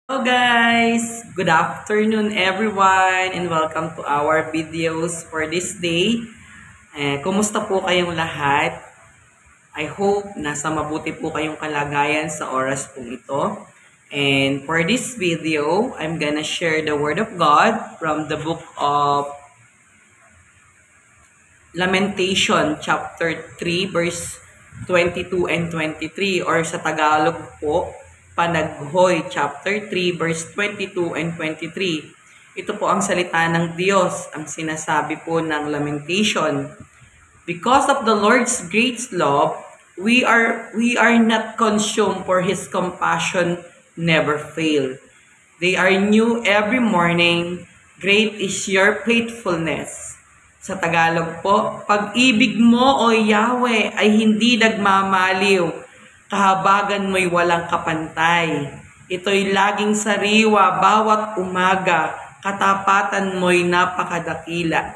Hello guys! Good afternoon everyone and welcome to our videos for this day. Kumusta po kayong lahat? I hope nasa mabuti po kayong kalagayan sa oras pong ito. And for this video, I'm gonna share the Word of God from the book of Lamentation chapter 3 verse 22 and 23 or sa Tagalog po, Panaghoy chapter 3 verse 22 and 23. Ito po ang salita ng Diyos, ang sinasabi po ng Lamentation. Because of the Lord's great love, we are not consumed, for His compassion never fail. They are new every morning. Great is your faithfulness. Sa Tagalog po, pag-ibig mo o Yahweh ay hindi nagmamaliw. Kahabagan mo'y walang kapantay. Ito'y laging sariwa bawat umaga. Katapatan mo'y napakadakila.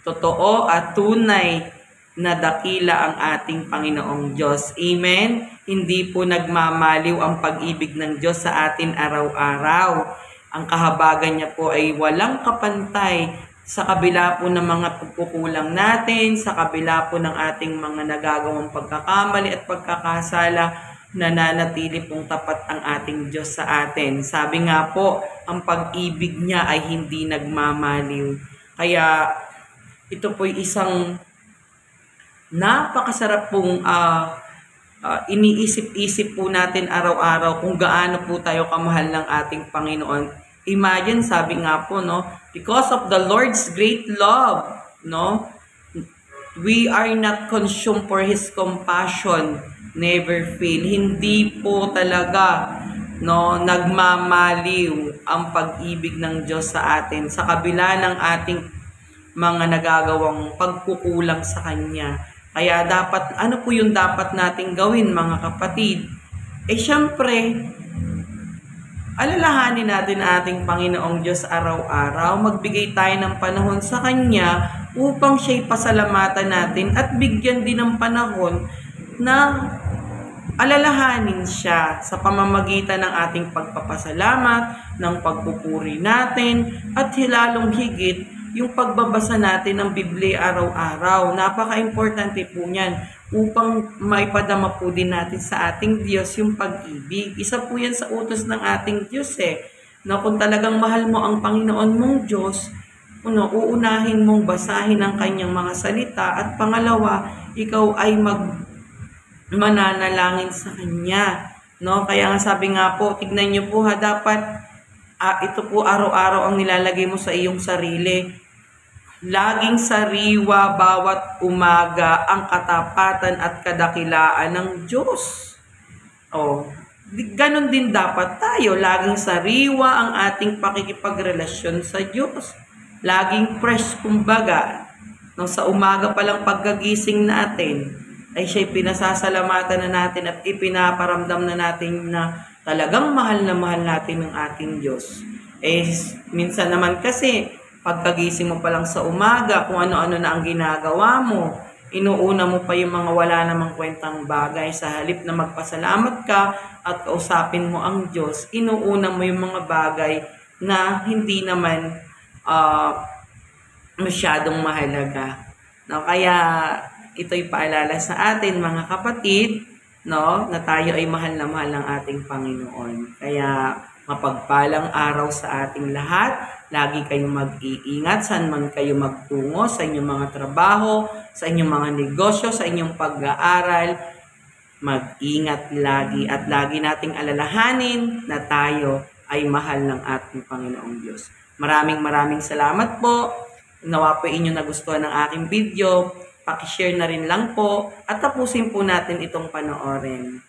Totoo at tunay na dakila ang ating Panginoong Diyos. Amen? Hindi po nagmamaliw ang pag-ibig ng Diyos sa atin araw-araw. Ang kahabagan niya po ay walang kapantay. Sa kabila po ng mga pagkukulang natin, sa kabila po ng ating mga nagagawang pagkakamali at pagkakasala, nananatili pong tapat ang ating Diyos sa atin. Sabi nga po, ang pag-ibig niya ay hindi nagmamaliw. Kaya ito po isang napakasarap pong iniisip-isip po natin araw-araw kung gaano po tayo kamahal ng ating Panginoon. Imagine, sabi nga po, no, because of the Lord's great love, no, we are not consumed, for His compassion never fail. Hindi po talaga, no, nagmamaliw ang pag-ibig ng Diyos sa atin sa kabila ng ating mga nagagawang pagkukulang sa Kanya. Kaya dapat, ano po yung dapat nating gawin, mga kapatid? Syempre, alalahanin natin ating Panginoong Diyos araw-araw, magbigay tayo ng panahon sa Kanya upang siya'y pasalamatan natin at bigyan din ng panahon na alalahanin siya sa pamamagitan ng ating pagpapasalamat, ng pagpupuri natin, at hilalong higit yung pagbabasa natin ng Biblia araw-araw. Napaka-importante po niyan upang maipadama po din natin sa ating Diyos yung pag-ibig. Isa po yan sa utos ng ating Diyos na kung talagang mahal mo ang Panginoon mong Diyos, uunahin mong basahin ang kanyang mga salita at pangalawa, ikaw ay mananalangin sa Kanya. No? Kaya nga sabi nga po, tignan niyo po dapat ito po araw-araw ang nilalagay mo sa iyong sarili. Laging sariwa bawat umaga ang katapatan at kadakilaan ng Diyos. Ganon din dapat tayo. Laging sariwa ang ating pakikipagrelasyon sa Diyos. Laging fresh, kumbaga. Sa umaga palang pagkagising natin, ay siya'y pinasasalamatan na natin at ipinaparamdam na natin na talagang mahal na mahal natin ng ating Diyos. Minsan naman kasi, pagkagising mo pa lang sa umaga, kung ano-ano na ang ginagawa mo, inuuna mo pa yung mga wala namang kwentang bagay. Sa halip na magpasalamat ka at kausapin mo ang Diyos, inuuna mo yung mga bagay na hindi naman masyadong mahalaga. No? Kaya ito'y paalala sa atin, mga kapatid, no, na tayo ay mahal na mahal ng ating Panginoon. Kaya mapagpalang araw sa ating lahat. Lagi kayong mag-iingat saan man kayo magtungo, sa inyong mga trabaho, sa inyong mga negosyo, sa inyong pag-aaral. Mag-ingat lagi at lagi nating alalahanin na tayo ay mahal ng ating Panginoong Diyos. Maraming salamat po. Nawa po inyong nagustuhan ng aking video. Paki-share na rin lang po at tapusin po natin itong panoorin.